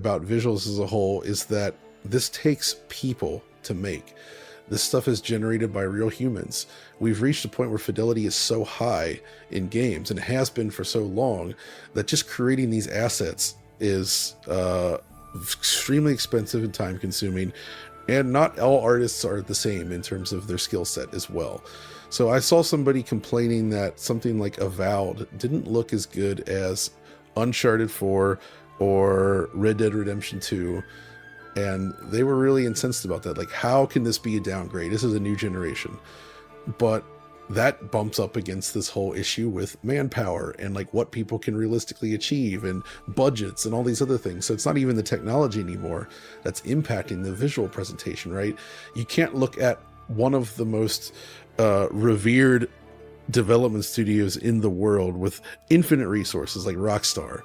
about visuals as a whole is that this takes people to make. This stuff is generated by real humans. We've reached a point where fidelity is so high in games, and it has been for so long, that just creating these assets is extremely expensive and time consuming, and not all artists are the same in terms of their skill set as well. So I saw somebody complaining that something like Avowed didn't look as good as Uncharted 4 or Red Dead Redemption 2, and they were really incensed about that. Like, how can this be a downgrade? This is a new generation. But that bumps up against this whole issue with manpower and like what people can realistically achieve and budgets and all these other things. So it's not even the technology anymore that's impacting the visual presentation, right? You can't look at one of the most revered development studios in the world with infinite resources like Rockstar.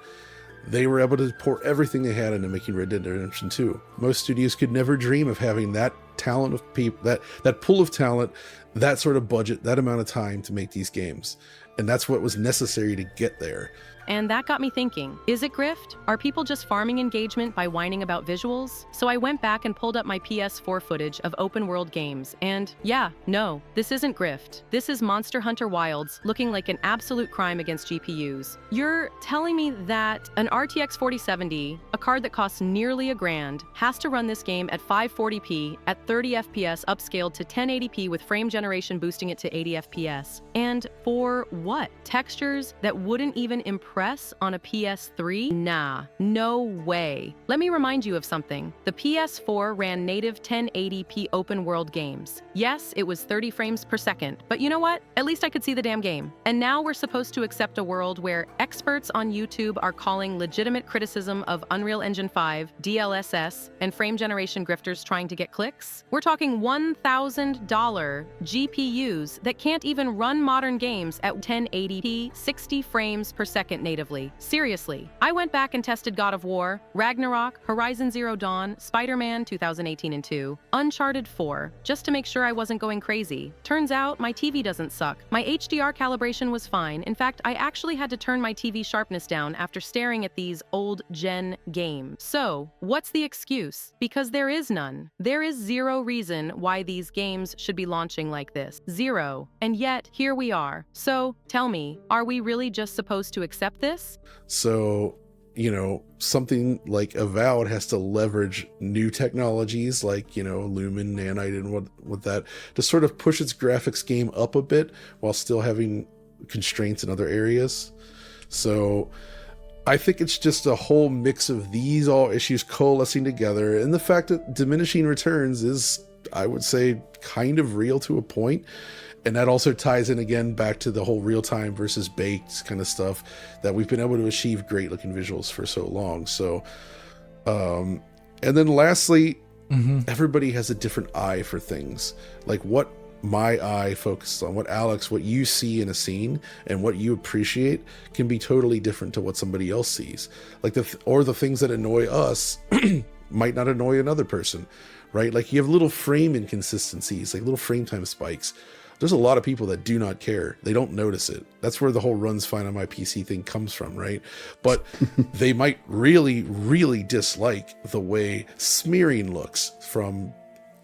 They were able to pour everything they had into making Red Dead Redemption 2. Most studios could never dream of having that talent of people, that pool of talent, that sort of budget, that amount of time to make these games. And that's what was necessary to get there. And that got me thinking, is it grift? Are people just farming engagement by whining about visuals? So I went back and pulled up my PS4 footage of open world games, and yeah, no, this isn't grift. This is Monster Hunter Wilds looking like an absolute crime against GPUs. You're telling me that an RTX 4070, a card that costs nearly $1,000, has to run this game at 540p at 30 FPS upscaled to 1080p with frame generation boosting it to 80 FPS. And for what? Textures that wouldn't even impress on a PS3? Nah, no way. Let me remind you of something. The PS4 ran native 1080p open world games. Yes, it was 30 frames per second, but you know what? At least I could see the damn game. And now we're supposed to accept a world where experts on YouTube are calling legitimate criticism of Unreal Engine 5, DLSS, and frame generation grifters trying to get clicks? We're talking $1,000 GPUs that can't even run modern games at 1080p, 60 frames per second natively. Seriously, I went back and tested God of War, Ragnarok, Horizon Zero Dawn, Spider-Man 2018 and 2, Uncharted 4, just to make sure I wasn't going crazy. Turns out my TV doesn't suck. My HDR calibration was fine. In fact, I actually had to turn my TV sharpness down after staring at these old-gen games. So, what's the excuse? Because there is none. There is zero reason why these games should be launching like this. Zero. And yet, here we are. So, tell me, are we really just supposed to accept this? So, you know, something like Avowed has to leverage new technologies like, you know, Lumen, Nanite, and what that to sort of push its graphics game up a bit while still having constraints in other areas. So I think it's just a whole mix of these all issues coalescing together, and the fact that diminishing returns is, I would say, kind of real to a point. And that also ties in again back to the whole real-time versus baked kind of stuff that we've been able to achieve great looking visuals for so long. So, and then lastly, everybody has a different eye for things. Like what my eye focuses on, what Alex, what you see in a scene and what you appreciate can be totally different to what somebody else sees. Like the things that annoy us might not annoy another person, right? Like you have little frame inconsistencies, like little frame time spikes. There's a lot of people that do not care. They don't notice it. That's where the whole runs fine on my PC thing comes from, right? But they might really, really dislike the way smearing looks from,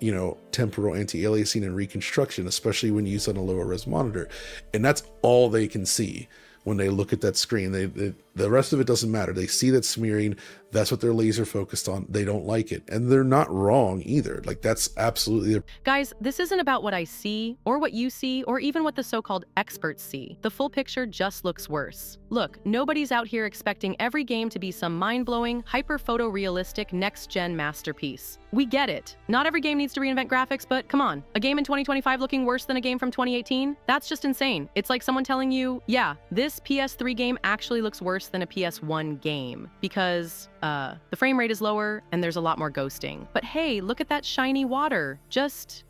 you know, temporal anti-aliasing and reconstruction, especially when used on a lower res monitor. And that's all they can see when they look at that screen. The rest of it doesn't matter. They see that smearing. That's what they're laser focused on. They don't like it. And they're not wrong either. Like that's absolutely... Guys, this isn't about what I see or what you see or even what the so-called experts see. The full picture just looks worse. Look, nobody's out here expecting every game to be some mind-blowing, hyper-photorealistic, next-gen masterpiece. We get it. Not every game needs to reinvent graphics, but come on. A game in 2025 looking worse than a game from 2018? That's just insane. It's like someone telling you, yeah, this PS3 game actually looks worse than a PS1 game because the frame rate is lower and there's a lot more ghosting. But hey, look at that shiny water. Just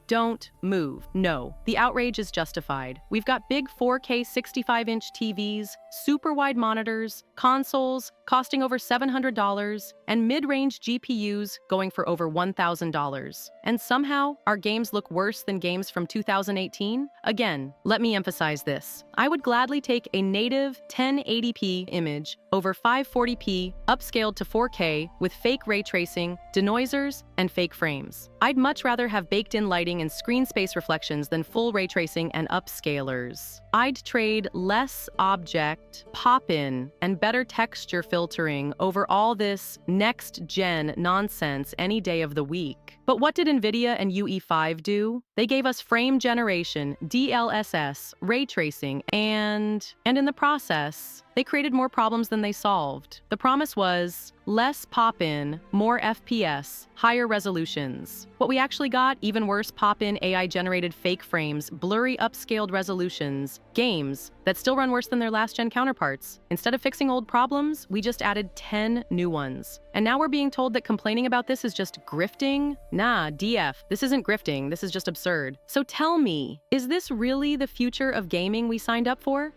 don't move. No, the outrage is justified. We've got big 4K 65-inch TVs, super wide monitors, consoles costing over $700, and mid-range GPUs going for over $1,000. And somehow, our games look worse than games from 2018? Again, let me emphasize this. I would gladly take a native 1080p image over 540p upscaled upscaled to 4K with fake ray tracing, denoisers, and fake frames. I'd much rather have baked-in lighting and screen space reflections than full ray tracing and upscalers. I'd trade less object, pop-in, and better texture filtering over all this next-gen nonsense any day of the week. But what did NVIDIA and UE5 do? They gave us frame generation, DLSS, ray tracing, and in the process, they created more problems than they solved. The promise was less pop-in, more FPS, higher resolutions. What we actually got, even worse, pop-in AI-generated fake frames, blurry upscaled resolutions, games that still run worse than their last-gen counterparts. Instead of fixing old problems, we just added 10 new ones. And now we're being told that complaining about this is just grifting? Nah, DF, this isn't grifting, this is just absurd. So tell me, is this really the future of gaming we signed up for?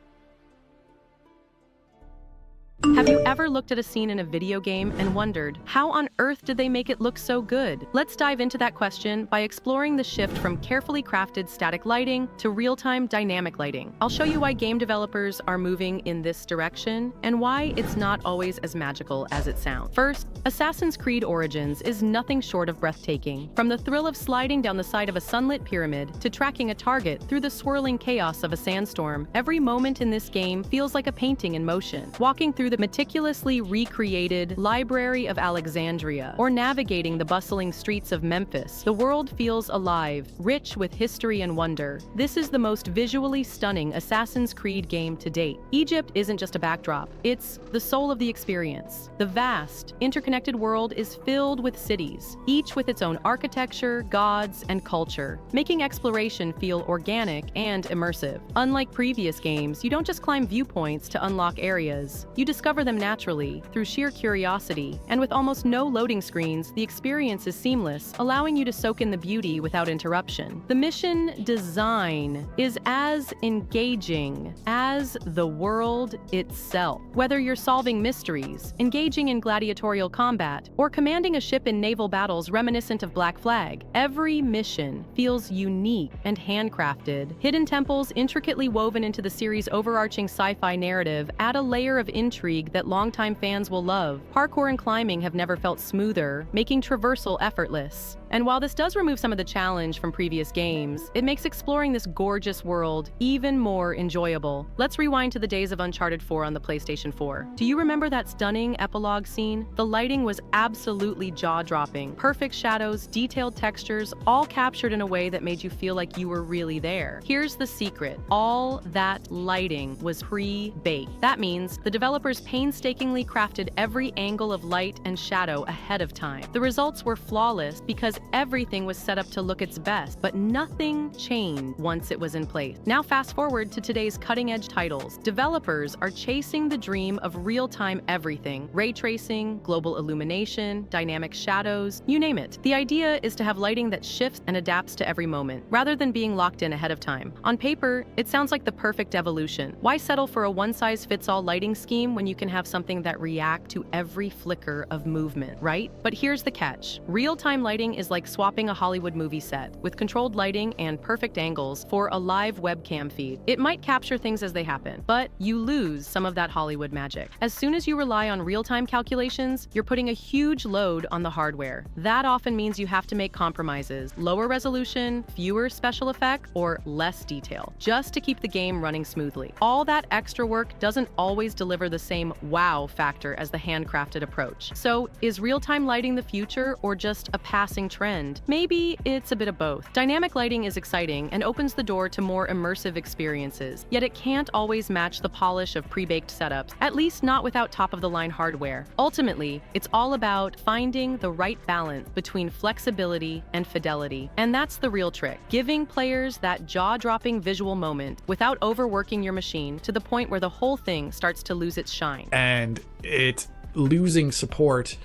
Have you ever looked at a scene in a video game and wondered, how on earth did they make it look so good? Let's dive into that question by exploring the shift from carefully crafted static lighting to real-time dynamic lighting. I'll show you why game developers are moving in this direction and why it's not always as magical as it sounds. First, Assassin's Creed Origins is nothing short of breathtaking. From the thrill of sliding down the side of a sunlit pyramid to tracking a target through the swirling chaos of a sandstorm, every moment in this game feels like a painting in motion. Walking through the meticulously recreated Library of Alexandria, or navigating the bustling streets of Memphis, the world feels alive, rich with history and wonder. This is the most visually stunning Assassin's Creed game to date. Egypt isn't just a backdrop, it's the soul of the experience. The vast, interconnected world is filled with cities, each with its own architecture, gods, and culture, making exploration feel organic and immersive. Unlike previous games, you don't just climb viewpoints to unlock areas, you discover them naturally, through sheer curiosity, and with almost no loading screens, the experience is seamless, allowing you to soak in the beauty without interruption. The mission design is as engaging as the world itself. Whether you're solving mysteries, engaging in gladiatorial combat, or commanding a ship in naval battles reminiscent of Black Flag, every mission feels unique and handcrafted. Hidden temples intricately woven into the series' overarching sci-fi narrative add a layer of intrigue that longtime fans will love. Parkour and climbing have never felt smoother, making traversal effortless. And while this does remove some of the challenge from previous games, it makes exploring this gorgeous world even more enjoyable. Let's rewind to the days of Uncharted 4 on the PlayStation 4. Do you remember that stunning epilogue scene? The lighting was absolutely jaw-dropping. Perfect shadows, detailed textures, all captured in a way that made you feel like you were really there. Here's the secret. All that lighting was pre-baked. That means the developers painstakingly crafted every angle of light and shadow ahead of time. The results were flawless because everything was set up to look its best, but nothing changed once it was in place. Now fast forward to today's cutting-edge titles. Developers are chasing the dream of real-time everything. Ray tracing, global illumination, dynamic shadows, you name it. The idea is to have lighting that shifts and adapts to every moment, rather than being locked in ahead of time. On paper, it sounds like the perfect evolution. Why settle for a one-size-fits-all lighting scheme when you can have something that reacts to every flicker of movement, right? But here's the catch. Real-time lighting is like swapping a Hollywood movie set, with controlled lighting and perfect angles for a live webcam feed. It might capture things as they happen, but you lose some of that Hollywood magic. As soon as you rely on real-time calculations, you're putting a huge load on the hardware. That often means you have to make compromises, lower resolution, fewer special effects, or less detail, just to keep the game running smoothly. All that extra work doesn't always deliver the same wow factor as the handcrafted approach. So, is real-time lighting the future or just a passing trend? Maybe it's a bit of both. Dynamic lighting is exciting and opens the door to more immersive experiences, yet it can't always match the polish of pre-baked setups, at least not without top-of-the-line hardware. Ultimately, it's all about finding the right balance between flexibility and fidelity. And that's the real trick, giving players that jaw-dropping visual moment without overworking your machine to the point where the whole thing starts to lose its shine. And it's losing support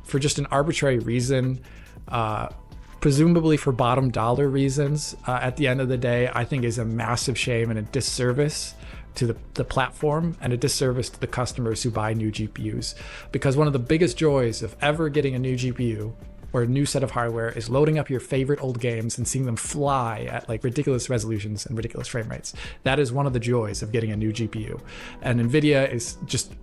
for just an arbitrary reason, presumably for bottom dollar reasons, at the end of the day, I think is a massive shame and a disservice to the platform and a disservice to the customers who buy new GPUs. Because one of the biggest joys of ever getting a new GPU or a new set of hardware is loading up your favorite old games and seeing them fly at like ridiculous resolutions and ridiculous frame rates. That is one of the joys of getting a new GPU. And NVIDIA is just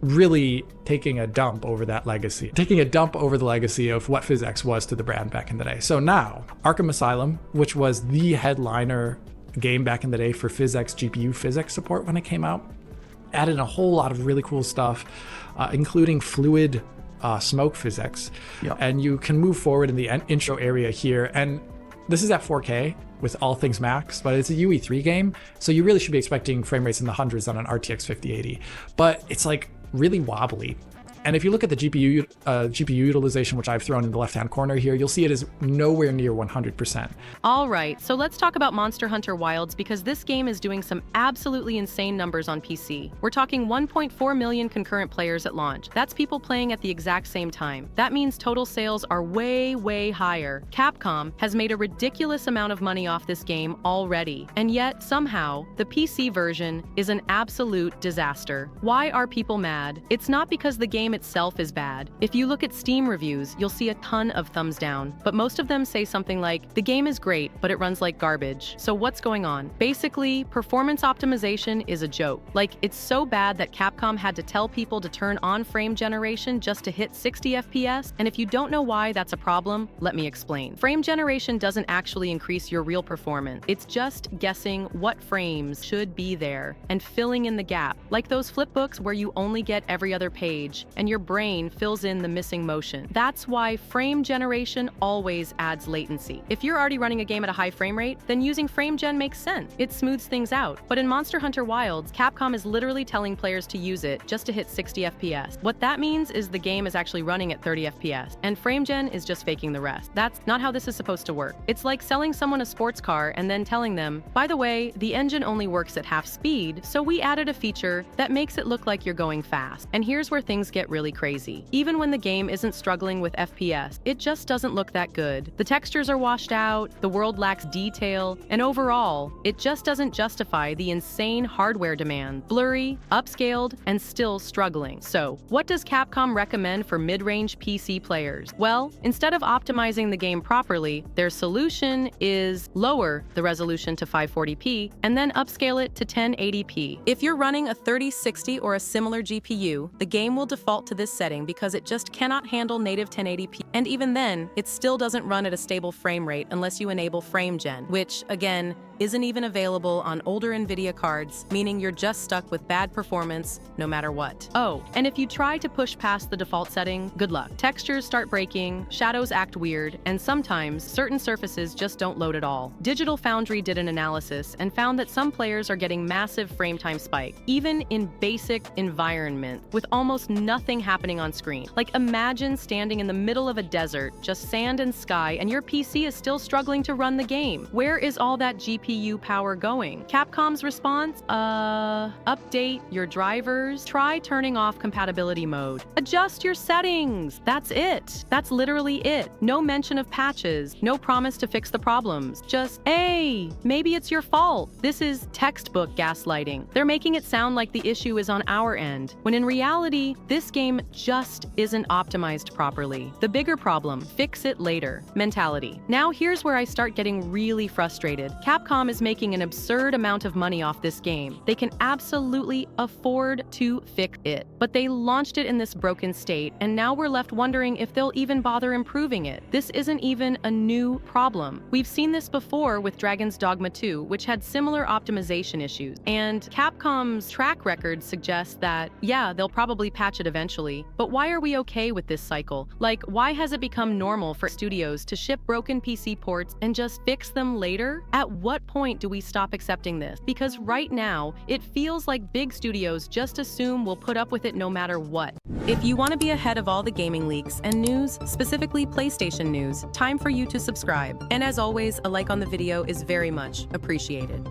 really taking a dump over that legacy, taking a dump over the legacy of what PhysX was to the brand back in the day. So now, Arkham Asylum, which was the headliner game back in the day for PhysX GPU physics support when it came out, added a whole lot of really cool stuff, including fluid smoke physics. Yep. And you can move forward in the intro area here. And this is at 4K with all things max, but it's a UE3 game, so you really should be expecting frame rates in the hundreds on an RTX 5080. But it's like really wobbly. And if you look at the GPU utilization, which I've thrown in the left-hand corner here, you'll see it is nowhere near 100%. All right, so let's talk about Monster Hunter Wilds, because this game is doing some absolutely insane numbers on PC. We're talking 1.4 million concurrent players at launch. That's people playing at the exact same time. That means total sales are way, way higher. Capcom has made a ridiculous amount of money off this game already, and yet somehow the PC version is an absolute disaster. Why are people mad? It's not because the game itself is bad. If you look at Steam reviews, you'll see a ton of thumbs down, but most of them say something like, the game is great, but it runs like garbage. So what's going on? Basically, performance optimization is a joke. Like, it's so bad that Capcom had to tell people to turn on frame generation just to hit 60 FPS, and if you don't know why that's a problem, let me explain. Frame generation doesn't actually increase your real performance. It's just guessing what frames should be there and filling in the gap, like those flipbooks where you only get every other page, and your brain fills in the missing motion. That's why frame generation always adds latency. If you're already running a game at a high frame rate, then using frame gen makes sense. It smooths things out. But in Monster Hunter Wilds, Capcom is literally telling players to use it just to hit 60 FPS. What that means is the game is actually running at 30 FPS, and frame gen is just faking the rest. That's not how this is supposed to work. It's like selling someone a sports car and then telling them, by the way, the engine only works at half speed, so we added a feature that makes it look like you're going fast. And here's where things get really crazy. Even when the game isn't struggling with FPS, it just doesn't look that good. The textures are washed out, the world lacks detail, and overall, it just doesn't justify the insane hardware demand. Blurry, upscaled, and still struggling. So, what does Capcom recommend for mid-range PC players? Well, instead of optimizing the game properly, their solution is lower the resolution to 540p and then upscale it to 1080p. If you're running a 3060 or a similar GPU, the game will default to this setting because it just cannot handle native 1080p, and even then, it still doesn't run at a stable frame rate unless you enable frame gen, which, again, isn't even available on older NVIDIA cards, meaning you're just stuck with bad performance no matter what. Oh, and if you try to push past the default setting, good luck. Textures start breaking, shadows act weird, and sometimes certain surfaces just don't load at all. Digital Foundry did an analysis and found that some players are getting massive frame time spike, even in basic environment, with almost nothing happening on screen. Like, imagine standing in the middle of a desert, just sand and sky, and your PC is still struggling to run the game. Where is all that GPU power going? Capcom's response? Update your drivers, try turning off compatibility mode, adjust your settings. That's it. That's literally it. No mention of patches, no promise to fix the problems. Just, hey, maybe it's your fault. This is textbook gaslighting. They're making it sound like the issue is on our end, when in reality, this game just isn't optimized properly. The bigger problem, fix it later mentality. Now here's where I start getting really frustrated. Capcom is making an absurd amount of money off this game. They can absolutely afford to fix it, but they launched it in this broken state, and now we're left wondering if they'll even bother improving it. This isn't even a new problem. We've seen this before with Dragon's Dogma 2, which had similar optimization issues, and Capcom's track record suggests that, yeah, they'll probably patch it eventually, but why are we okay with this cycle? Like, why has it become normal for studios to ship broken PC ports and just fix them later? At what point do we stop accepting this? Because right now, it feels like big studios just assume we'll put up with it no matter what. If you want to be ahead of all the gaming leaks and news, specifically PlayStation news, time for you to subscribe. And as always, a like on the video is very much appreciated.